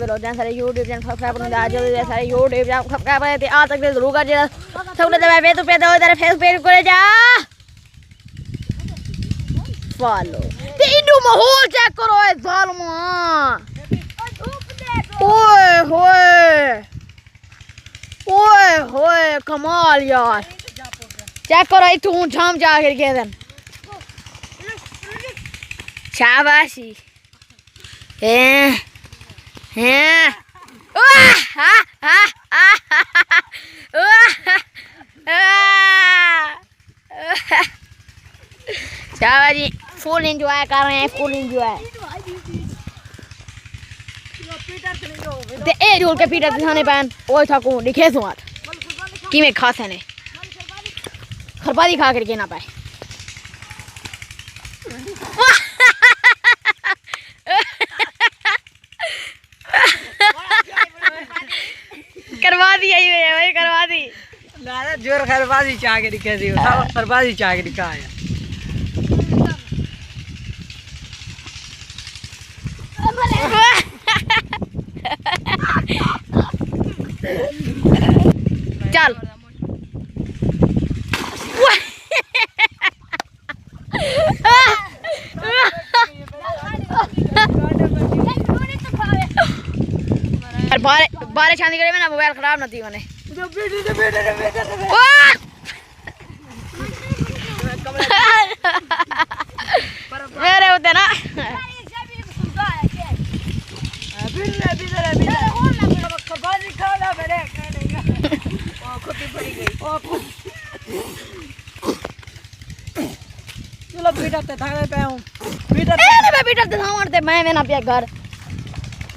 लोग सारे YouTube channel subscribe करने आ जाओ सारे यूट्यूब चैनल सब्सक्राइब करते आ तक जरूर कर जे सब ने दबा पे तो पे दो इधर फेसबुक करे जा फॉलो ते इनु माहौल चेक करो ए जालमा ओए होए कमाल यार चेक करो तू झाम जा करके दिन शाबाशी हैं शाबाशी फुल एंजॉय कर रहे हैं फुल एंजॉय ते ए झूल के पीटर दिखाने पैन ओए था को दिखे सुआर कि में खास है ने खरपादी खा करके ना पाए करवा दी आई है भाई करवा दी ना जोर खरपादी चाह के दिखे दी सब खरपादी चाह के दिखा है चल बारे शांति करे ना मोबाइल खराब ना थी मैंने मेरे होते ना चलो पीटर ते थाने पे हूं पीटर ते थाने मैं ना पिया घर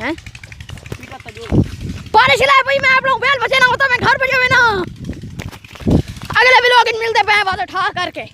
हैं पीटर ते जो पानी खिलाए भाई मैं आप लोग बैल बचे ना होता मैं घर पे जावे ना अगले व्लॉग में मिलते हैं बात उठा करके।